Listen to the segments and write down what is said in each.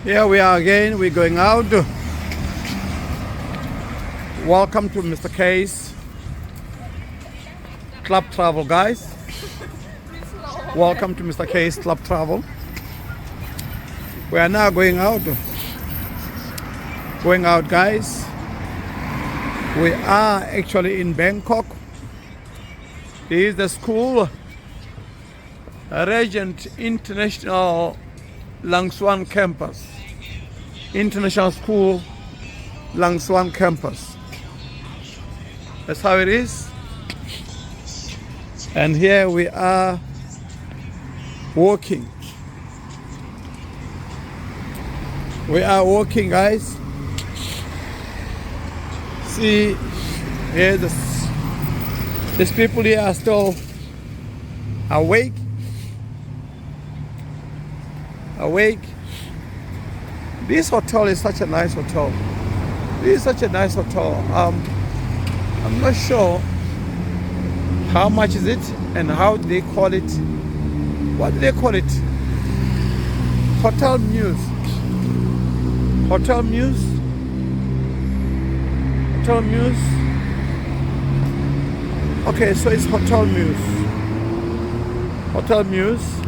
Here we are again. We're going out. Welcome to Mr. K's Club Travel, guys. Welcome to Mr. K's Club Travel. We are now going out. Going out, guys. We are actually in Bangkok. This is the school, Regent International Lang Suan campus. International School, Lang Suan campus. That's how it is. And here we are walking. We are walking, guys. See, here these people here are still awake. This hotel is such a nice hotel. This is such a nice hotel. I'm not sure how much is it and how do they call it. What do they call it? Hotel Muse. Hotel Muse. Hotel Muse. Okay, so it's Hotel Muse. Hotel Muse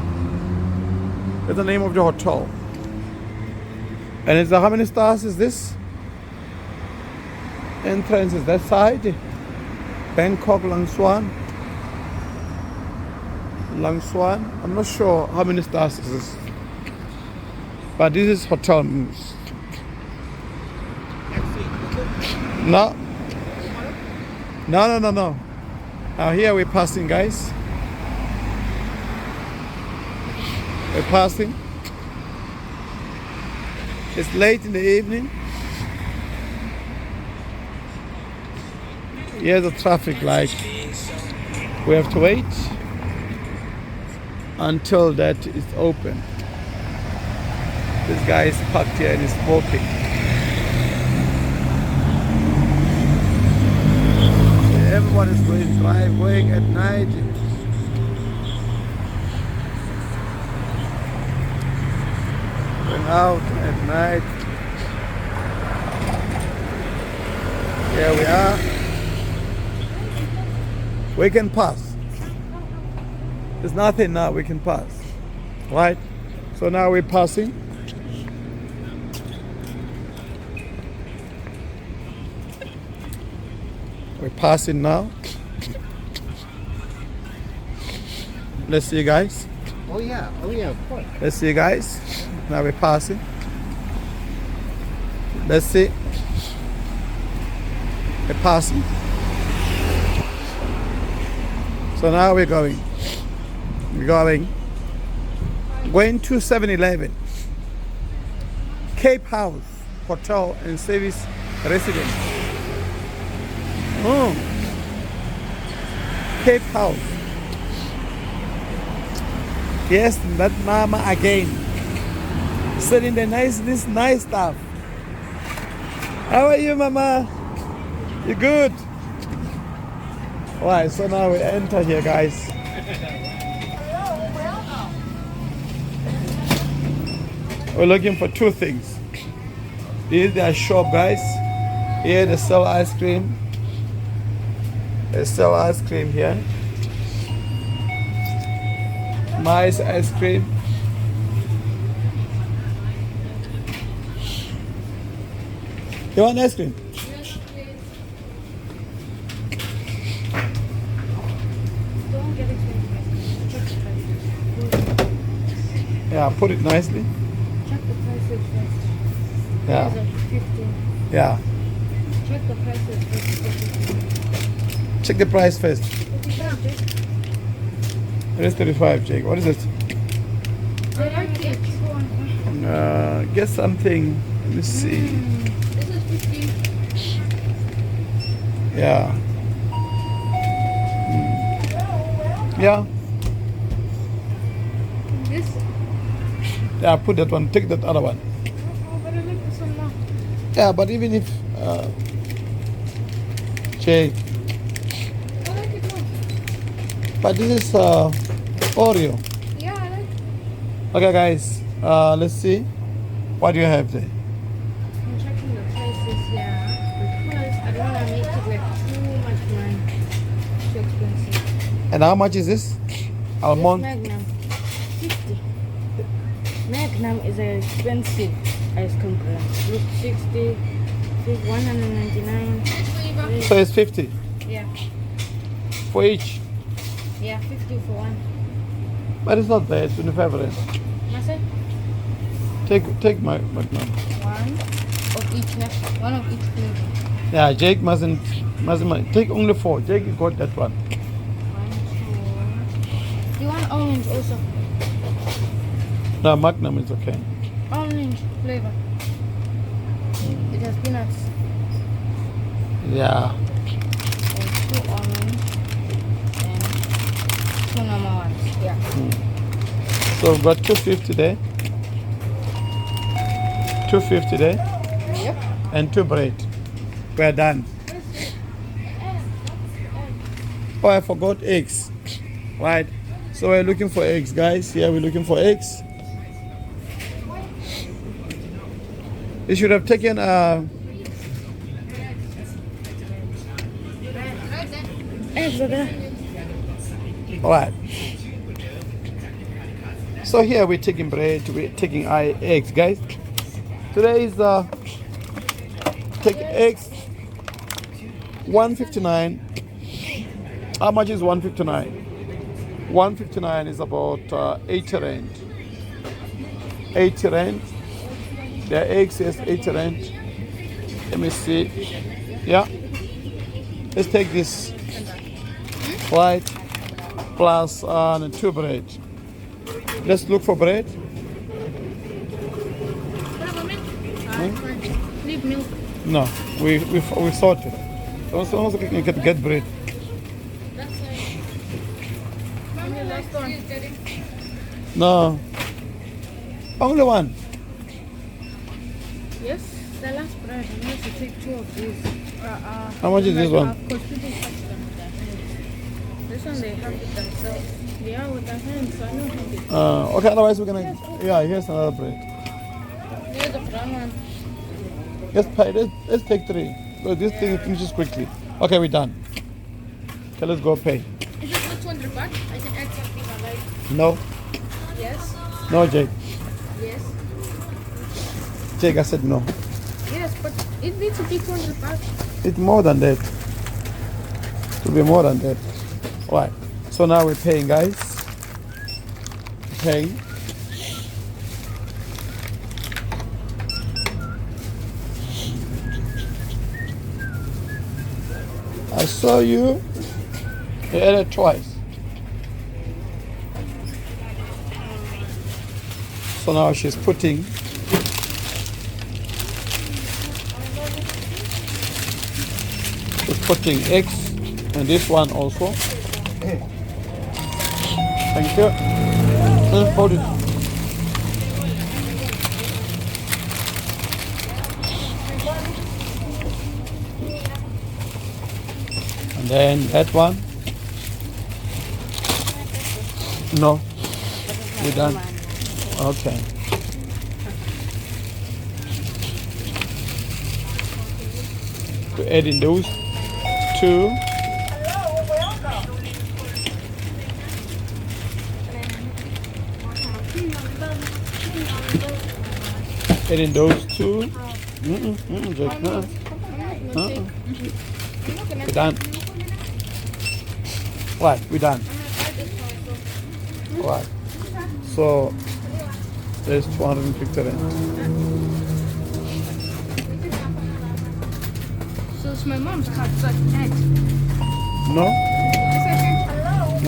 is the name of the hotel. And it's how many stars is this? Entrance is that side. Bangkok, Lang Suan. Lang Suan. I'm not sure how many stars is this. But this is Hotel Muse. No. No. Now here we're passing, guys. We're passing. It's late in the evening. Here's the traffic light. We have to wait until that is open. This guy is parked here and is smoking. Everyone is going at night. Going out at night. Here we are. We can pass. There's nothing now, we can pass. Right? So now we're passing. We're passing now. Let's see, guys. Oh yeah, of course. Let's see, guys. Now we're passing. Let's see. We're passing. So now we're going. Going to 7-Eleven. Cape House Hotel and Service Residence. Cape House. Yes, that mama again. Selling this nice stuff. How are you, mama? You good? Alright, so now we enter here, guys. We're looking for two things. This is their shop, guys. Here they sell ice cream. They sell ice cream here. Nice ice cream. You want ice cream? Yes, please. Don't get it first. Yeah, put it nicely. Check the prices first. Yeah. These are 15. Yeah. Check the prices first. Check the price first. 35, Jake. It is 35, Jake. What is it? I like it. Get something. Let me see. This is 15. Yeah. Yeah. This. Yeah, put that one. Take that other one. Oh, but I like this one more. Yeah, but even if Jake. I like it more. But this is Oreo. Yeah, I like it. Okay, guys. Let's see. What do you have there? I'm checking the prices here because I don't want to make it like too much money. Too expensive. And how much is this? This Almond. Magnum, 50. Magnum is an expensive ice cream brand. Look, 60, 199. So it's 50 Yeah, for each. yeah, 50 for one. But it's not bad. It's 25 rand. Masa? Take my Magnum. One of each, one of each flavor. Yeah, Jake mustn't take only 4. Jake got that one. 1, 2. Do you want orange also? No, Magnum is okay. Orange flavor. It has peanuts. Yeah. So 2 orange and 2 normal ones. Yeah. So we've got 250 there. 250 there. Yep. And 2 bread. We're done. Oh, I forgot eggs. Right. So we're looking for eggs, guys. Here we're looking for eggs. You should have taken Eggs are there. Alright. So here we're taking bread, we're taking eggs, guys. Today is take eggs 159. How much is 159? 159 is about 80 rand. 80 rand. The eggs is 80 rand. Let me see. Yeah. Let's take this. Right. Plus 2 bread. Let's look for bread. Leave milk. No, we sorted. Also we can get bread. That's it. Mommy, last one. No. Only one. Yes, the last bread. I need to take 2 of these. How much is this one? Because people touch them with their hands. This one they have it themselves. They are with their hands, so I don't have it. Okay, otherwise we're gonna. Yeah, here's another bread. Here's the brown one. Let's take 3. So this thing finishes quickly. Okay, we're done. Okay, let's go pay. Is this the 200 baht? I can add something I like. No, Yes. no, Jake. Yes. Jake, I said no. Yes, but it needs to be 200 baht. It's more than that. It will be more than that. Alright. So now we're paying, guys. Paying. I saw you. You ate it twice. So now she's putting eggs and this one also. Thank you. Let's hold it. And then that one. No, we're done. Okay. To add in those 2. Add in those 2. Jake, We're done. Right, we're done. Right. So there's 250 rand. So it's my mom's card, so I can add. No,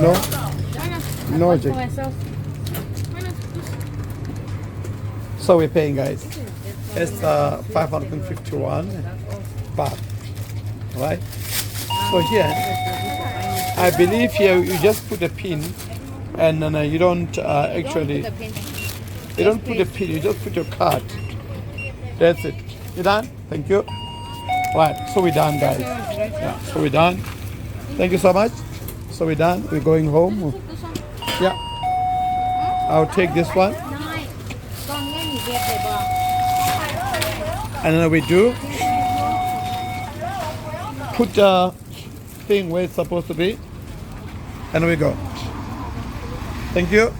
no, Why not? no, For Jake. myself. Why not? So we're paying, guys. It's 551 baht. Right. So here, I believe here you just put a pin, and you don't actually. You don't put a pin. You just put your card. That's it. You done? Thank you. Right. So we're done, guys. Yeah. So we're done. Thank you so much. So we're done. We're going home. Yeah. I'll take this one. And then we do put the thing where it's supposed to be, and we go. Thank you.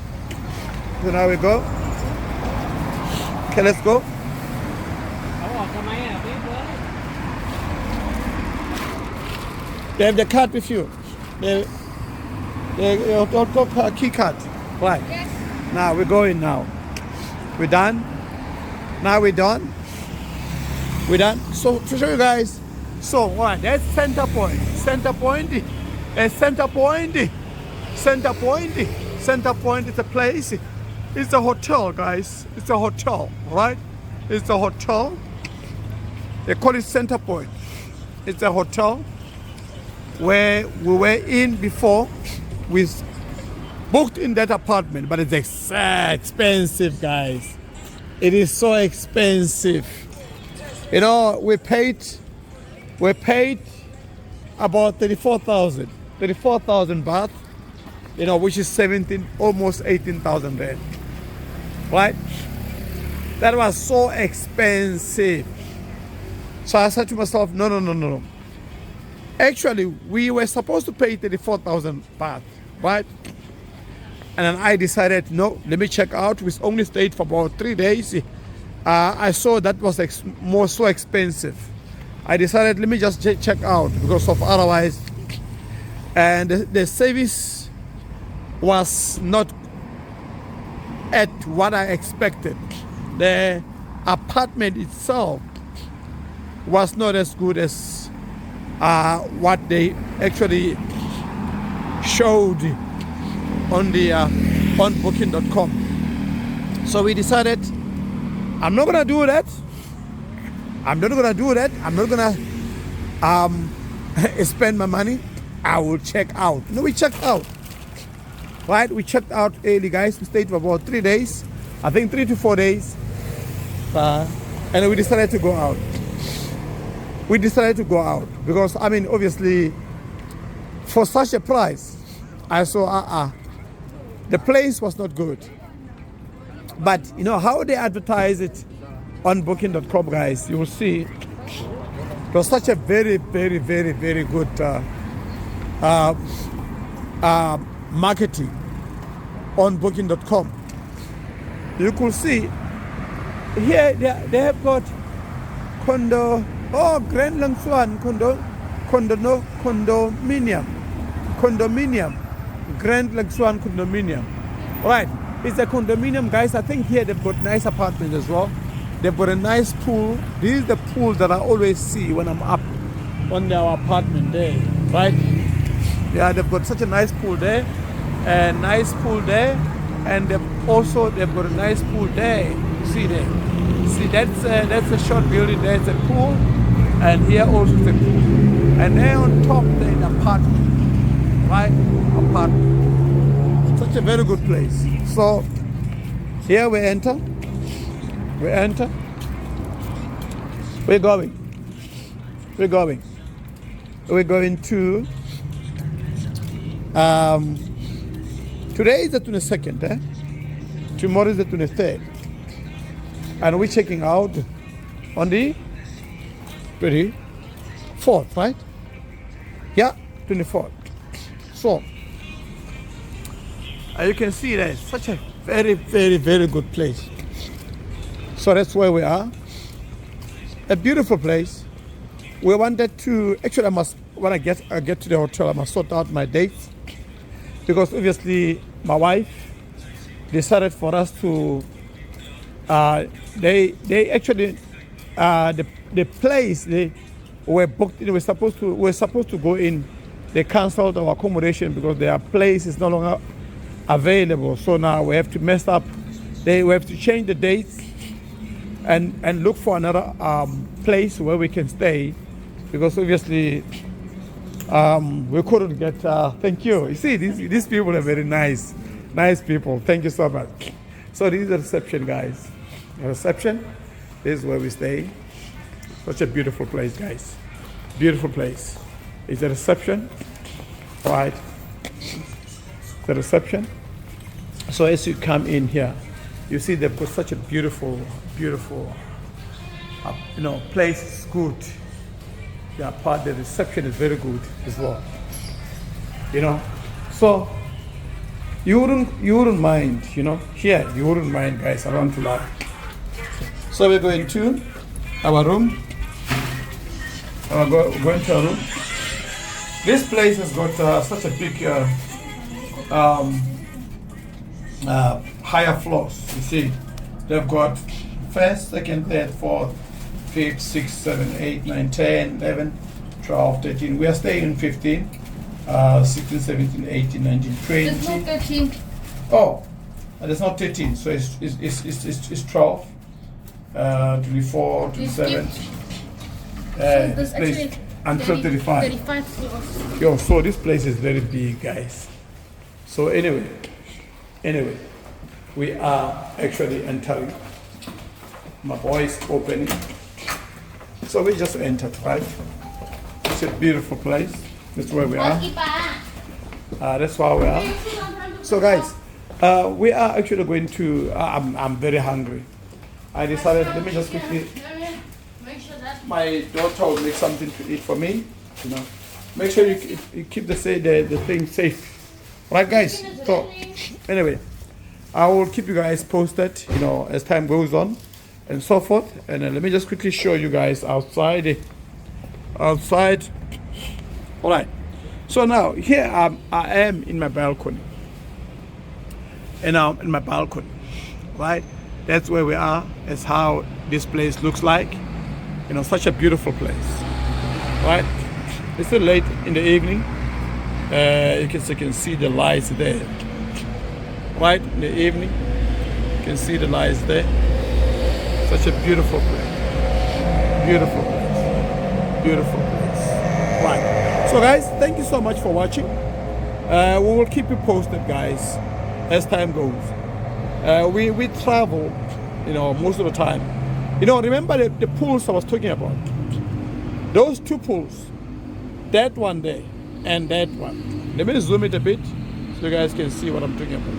So now we go. Okay, let's go. They have the card with you. They key card. Right. Yes. Now we're going now. We're done. Now we're done. We're done. So to show you guys, so what? That's center point. Center point. Center point. Center point. Center point is a place. It's a hotel, guys. It's a hotel, right? It's a hotel. They call it Center Point. It's a hotel where we were in before. We booked in that apartment, but it's expensive, guys. It is so expensive. You know, we paid about 34,000 baht, you know, which is almost 18,000 rand, right? That was so expensive. So I said to myself, no. Actually, we were supposed to pay 34,000 baht, right? And then I decided, no, let me check out. We only stayed for about 3 days. I saw that was so expensive. I decided, let me just check out because of otherwise. And the service was not at what I expected. The apartment itself was not as good as what they actually showed on the on booking.com. So we decided, I'm not gonna do that. I'm not gonna spend my money. I will check out. No, we checked out. Right? We checked out early, guys. We stayed for about 3 days. I think 3 to 4 days. And we decided to go out. Because, I mean, obviously, for such a price, I saw, the place was not good. But, you know, how they advertise it on booking.com, guys, you will see it was such a very, very, very, very good marketing on booking.com. You could see here they have got condo, Grand Lang Swan condominium, Grand Lang Swan condominium. Right, it's a condominium, guys. I think here they've got nice apartments as well. They've got a nice pool. This is the pool that I always see when I'm up on their apartment there, right? Yeah, they've got such a nice pool there, and they've got a nice pool there. See there. See, that's a short building. There's a pool, and here also is a pool. And there on top there's an apartment, right? Apartment. Such a very good place. So here we enter. We're going to today is the 22nd, tomorrow is the 23rd, and we're checking out on the 24th, right? Yeah, 24th. So you can see that it's such a very, very, very good place. So that's where we are. A beautiful place. We wanted to, actually when I get to the hotel, I must sort out my dates. Because obviously my wife decided for us to, they actually, the place they were booked in, we're supposed to go in. They canceled our accommodation because their place is no longer available. So now we have to mess up. We have to change the dates and look for another place where we can stay, because obviously we couldn't get. Thank you. You see, these people are very nice people. Thank you so much. So this is the reception, guys. The reception. This is where we stay. Such a beautiful place, guys. Beautiful place. It's the reception, right? The reception. So as you come in here, you see they've got such a beautiful place is good. Yeah, part the reception is very good as well. So you wouldn't mind, here you wouldn't mind, guys. I want to laugh. So we're going to our room. Going to our room. This place has got such a big higher floors. You see, they've got first, second, third, fourth, fifth, sixth, seventh, eighth, 9, 10, 11, 12, 13. We are staying in 15, 16, 17, 18, 19, 20. There's no 13. Oh, there's not 13, so it's 12, 24, 27. There's This place actually until 35. 35 floors. Yo, so this place is very big, guys. So anyway, we are actually entering. My boy is opening. So we just entered, right? It's a beautiful place. That's where we are. That's where we are. So guys, we are actually going to, I'm very hungry. I decided, let me just quickly, my daughter will make something to eat for me. Make sure you keep the thing safe. Right guys? So anyway, I will keep you guys posted, as time goes on and so forth. And let me just quickly show you guys outside. All right. So now here I am in my balcony. And I'm in my balcony, right? That's where we are. That's how this place looks like. Such a beautiful place, right? It's still late in the evening. You can see the lights there, right? In the evening, you can see the lights there. Such a beautiful place, beautiful place, beautiful place. Right. So guys, thank you so much for watching. We will keep you posted, guys, as time goes. We travel, most of the time. Remember the pools I was talking about? Those two pools, that one there and that one. Let me zoom it a bit so you guys can see what I'm talking about.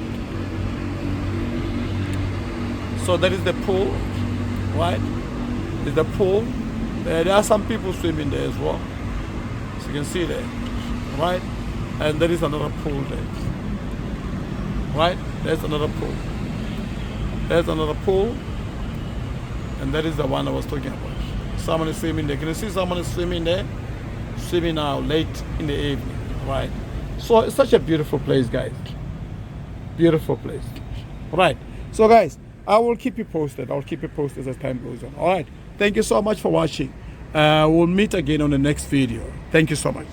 So that is the pool, right? Is the pool. There are some people swimming there as well. So you can see there, right? And there is another pool there, right? There's another pool. There's another pool. And that is the one I was talking about. Someone is swimming there. Can you see someone is swimming there? Swimming now, late in the evening, right? So it's such a beautiful place, guys. Beautiful place. Right. So guys, I will keep you posted. I'll keep you posted as time goes on. All right. Thank you so much for watching. We'll meet again on the next video. Thank you so much.